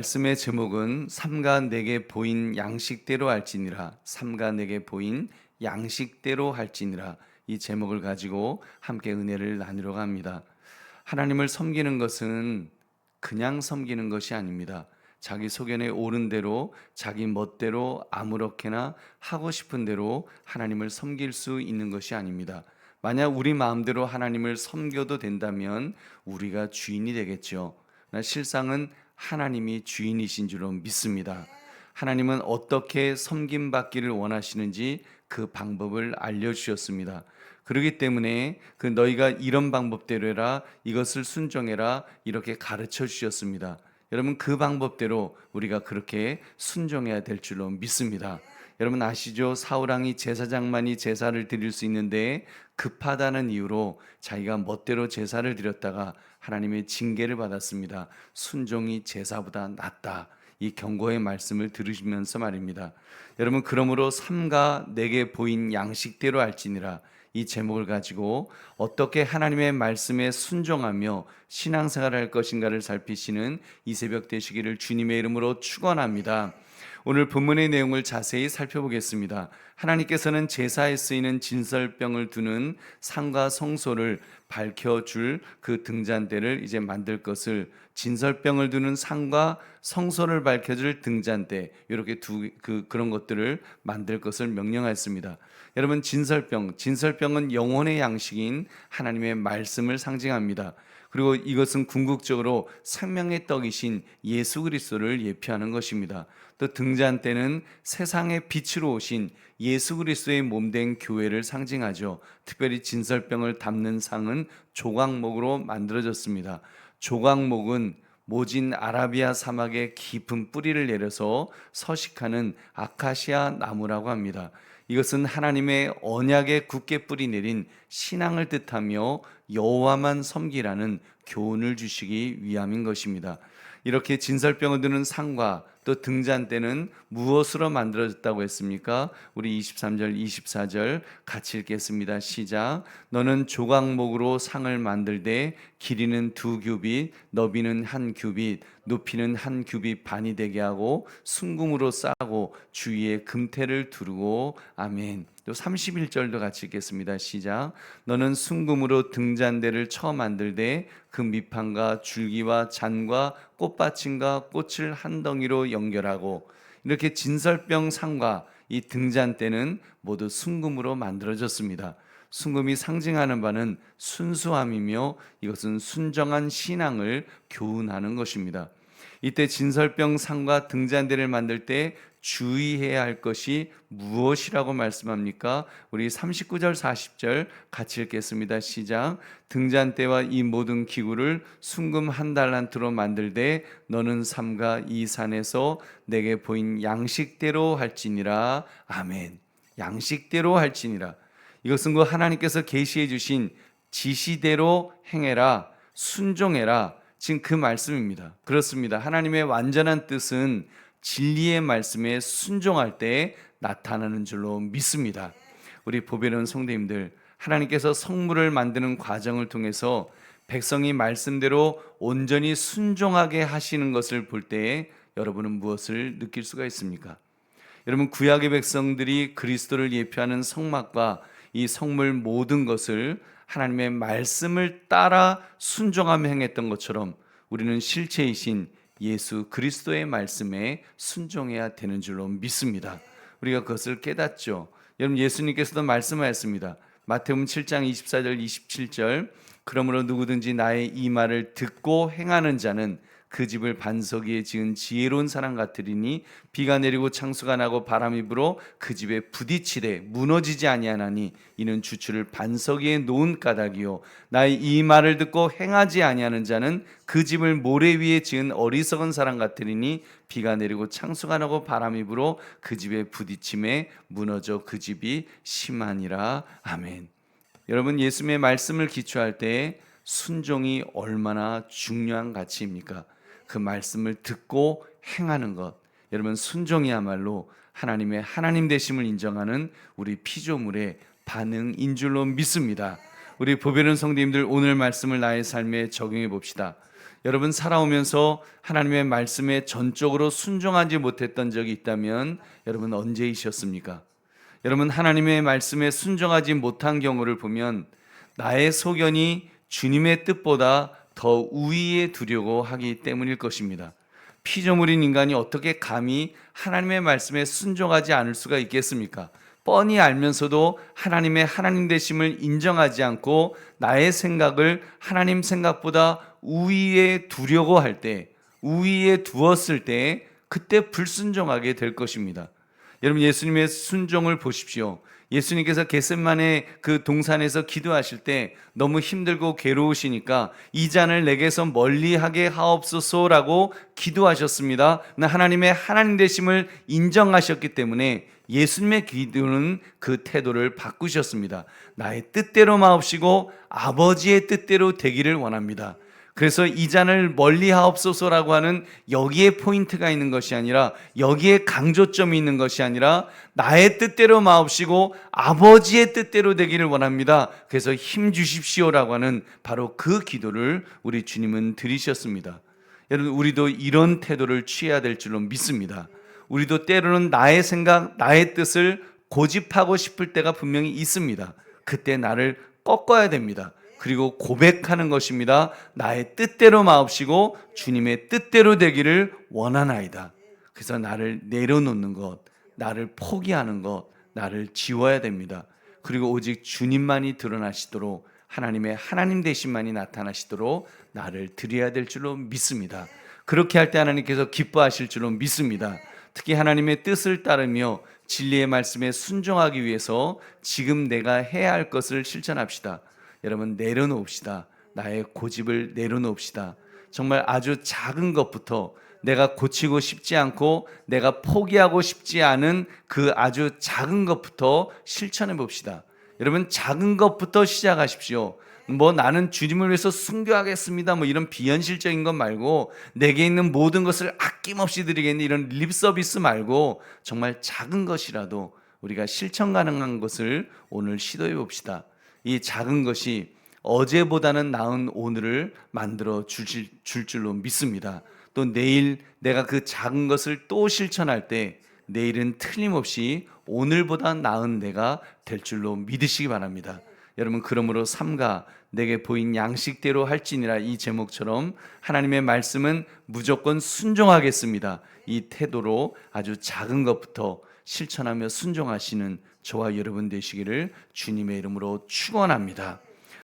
말씀의 제목은 삼가 내게 보인 양식대로 할지니라. 삼가 내게 보인 양식대로 할지니라. 이 제목을 가지고 함께 은혜를 나누려 합니다. 하나님을 섬기는 것은 그냥 섬기는 것이 아닙니다. 자기 소견에 오른 대로 자기 멋대로 아무렇게나 하고 싶은 대로 하나님을 섬길 수 있는 것이 아닙니다. 만약 우리 마음대로 하나님을 섬겨도 된다면 우리가 주인이 되겠죠. 그러나 실상은 하나님이 주인이신 줄로 믿습니다. 하나님은 어떻게 섬김받기를 원하시는지 그 방법을 알려주셨습니다. 그렇기 때문에 너희가 이런 방법대로 해라, 이것을 순종해라, 이렇게 가르쳐 주셨습니다. 여러분, 그 방법대로 우리가 그렇게 순종해야 될 줄로 믿습니다. 여러분 아시죠? 사울왕이 제사장만이 제사를 드릴 수 있는데 급하다는 이유로 자기가 멋대로 제사를 드렸다가 하나님의 징계를 받았습니다. 순종이 제사보다 낫다. 이 경고의 말씀을 들으시면서 말입니다. 여러분, 그러므로 삼가 내게 보인 양식대로 할지니라. 이 제목을 가지고 어떻게 하나님의 말씀에 순종하며 신앙생활을 할 것인가를 살피시는 이 새벽 되시기를 주님의 이름으로 축원합니다. 오늘 본문의 내용을 자세히 살펴보겠습니다. 하나님께서는 제사에 쓰이는 진설병을 두는 상과 성소를 밝혀줄 그 등잔대를 이제 만들 것을, 진설병을 두는 상과 성소를 밝혀줄 등잔대, 이렇게 그런 것들을 만들 것을 명령하였습니다. 여러분, 진설병은 영혼의 양식인 하나님의 말씀을 상징합니다. 그리고 이것은 궁극적으로 생명의 떡이신 예수 그리스도를 예표하는 것입니다. 또 등잔대는 세상의 빛으로 오신 예수 그리스도의 몸된 교회를 상징하죠. 특별히 진설병을 담는 상은 조각목으로 만들어졌습니다. 조각목은 모진 아라비아 사막에 깊은 뿌리를 내려서 서식하는 아카시아 나무라고 합니다. 이것은 하나님의 언약에 굳게 뿌리 내린 신앙을 뜻하며 여호와만 섬기라는 교훈을 주시기 위함인 것입니다. 이렇게 진설병을 드는 상과 또 등잔대는 무엇으로 만들어졌다고 했습니까? 우리 23절 24절 같이 읽겠습니다. 시작. 너는 조각목으로 상을 만들되 길이는 2규빗, 너비는 1규빗, 높이는 1규빗 반이 되게 하고 순금으로 싸고 주위에 금태를 두르고. 아멘. 또 31절도 같이 읽겠습니다. 시작. 너는 순금으로 등잔대를 쳐 만들되 그 밑판과 줄기와 잔과 꽃받침과 꽃을 한 덩이로 연결하고. 이렇게 진설병 상과 이 등잔대는 모두 순금으로 만들어졌습니다. 순금이 상징하는 바는 순수함이며 이것은 순정한 신앙을 교훈하는 것입니다. 이때 진설병 상과 등잔대를 만들 때 주의해야 할 것이 무엇이라고 말씀합니까? 우리 39절 40절 같이 읽겠습니다. 시작. 등잔대와 이 모든 기구를 순금 1달란트로 만들되 너는 삼가 이 산에서 내게 보인 양식대로 할지니라. 아멘. 양식대로 할지니라. 이것은 그 하나님께서 계시해 주신 지시대로 행해라, 순종해라, 지금 그 말씀입니다. 그렇습니다. 하나님의 완전한 뜻은 진리의 말씀에 순종할 때 나타나는 줄로 믿습니다. 우리 보배로운 성도님들, 하나님께서 성물을 만드는 과정을 통해서 백성이 말씀대로 온전히 순종하게 하시는 것을 볼 때에 여러분은 무엇을 느낄 수가 있습니까? 여러분, 구약의 백성들이 그리스도를 예표하는 성막과 이 성물 모든 것을 하나님의 말씀을 따라 순종하며 행했던 것처럼 우리는 실체이신 예수 그리스도의 말씀에 순종해야 되는 줄로 믿습니다. 우리가 그것을 깨닫죠. 여러분, 예수님께서도 말씀하였습니다. 마태복음 7장 24절 27절. 그러므로 누구든지 나의 이 말을 듣고 행하는 자는 그 집을 반석 위에 지은 지혜로운 사람 같으리니 비가 내리고 창수가 나고 바람이 불어 그 집에 부딪히되 무너지지 아니하나니 이는 주추를 반석 위에 놓은 까닭이요 나의 이 말을 듣고 행하지 아니하는 자는 그 집을 모래 위에 지은 어리석은 사람 같으리니 비가 내리고 창수가 나고 바람이 불어 그 집에 부딪힘에 무너져 그 집이 심하니라. 아멘. 여러분, 예수님의 말씀을 기초할 때 순종이 얼마나 중요한 가치입니까? 그 말씀을 듣고 행하는 것, 여러분, 순종이야말로 하나님의 하나님 되심을 인정하는 우리 피조물의 반응인 줄로 믿습니다. 우리 보배로운 성도님들, 오늘 말씀을 나의 삶에 적용해 봅시다. 여러분 살아오면서 하나님의 말씀에 전적으로 순종하지 못했던 적이 있다면 여러분 언제이셨습니까? 여러분 하나님의 말씀에 순종하지 못한 경우를 보면 나의 소견이 주님의 뜻보다 더 우위에 두려고 하기 때문일 것입니다. 피조물인 인간이 어떻게 감히 하나님의 말씀에 순종하지 않을 수가 있겠습니까? 뻔히 알면서도 하나님의 하나님 되심을 인정하지 않고 나의 생각을 하나님 생각보다 우위에 두려고 할 때, 우위에 두었을 때 그때 불순종하게 될 것입니다. 여러분 예수님의 순종을 보십시오. 예수님께서 겟세마네 그 동산에서 기도하실 때 너무 힘들고 괴로우시니까 이 잔을 내게서 멀리하게 하옵소서라고 기도하셨습니다. 하나님의 하나님 되심을 인정하셨기 때문에 예수님의 기도는 그 태도를 바꾸셨습니다. 나의 뜻대로 마옵시고 아버지의 뜻대로 되기를 원합니다. 그래서 이 잔을 멀리 하옵소서라고 하는 여기에 포인트가 있는 것이 아니라, 여기에 강조점이 있는 것이 아니라 나의 뜻대로 마옵시고 아버지의 뜻대로 되기를 원합니다. 그래서 힘 주십시오라고 하는 바로 그 기도를 우리 주님은 드리셨습니다. 여러분 우리도 이런 태도를 취해야 될 줄로 믿습니다. 우리도 때로는 나의 생각, 나의 뜻을 고집하고 싶을 때가 분명히 있습니다. 그때 나를 꺾어야 됩니다. 그리고 고백하는 것입니다. 나의 뜻대로 마옵시고 주님의 뜻대로 되기를 원하나이다. 그래서 나를 내려놓는 것, 나를 포기하는 것, 나를 지워야 됩니다. 그리고 오직 주님만이 드러나시도록, 하나님의 하나님 되심만이 나타나시도록 나를 드려야 될 줄로 믿습니다. 그렇게 할 때 하나님께서 기뻐하실 줄로 믿습니다. 특히 하나님의 뜻을 따르며 진리의 말씀에 순종하기 위해서 지금 내가 해야 할 것을 실천합시다. 여러분 내려놓읍시다. 나의 고집을 내려놓읍시다. 정말 아주 작은 것부터, 내가 고치고 싶지 않고 내가 포기하고 싶지 않은 그 아주 작은 것부터 실천해 봅시다. 여러분 작은 것부터 시작하십시오. 나는 주님을 위해서 순교하겠습니다 이런 비현실적인 것 말고, 내게 있는 모든 것을 아낌없이 드리겠는 이런 립 서비스 말고 정말 작은 것이라도 우리가 실천 가능한 것을 오늘 시도해 봅시다. 이 작은 것이 어제보다는 나은 오늘을 만들어 줄 줄로 믿습니다. 또 내일 내가 그 작은 것을 또 실천할 때 내일은 틀림없이 오늘보다 나은 내가 될 줄로 믿으시기 바랍니다. 여러분 그러므로 삼가 내게 보인 양식대로 할지니라, 이 제목처럼 하나님의 말씀은 무조건 순종하겠습니다. 이 태도로 아주 작은 것부터 실천하며 순종하시는 저와 여러분 되시기를 주님의 이름으로 축원합니다.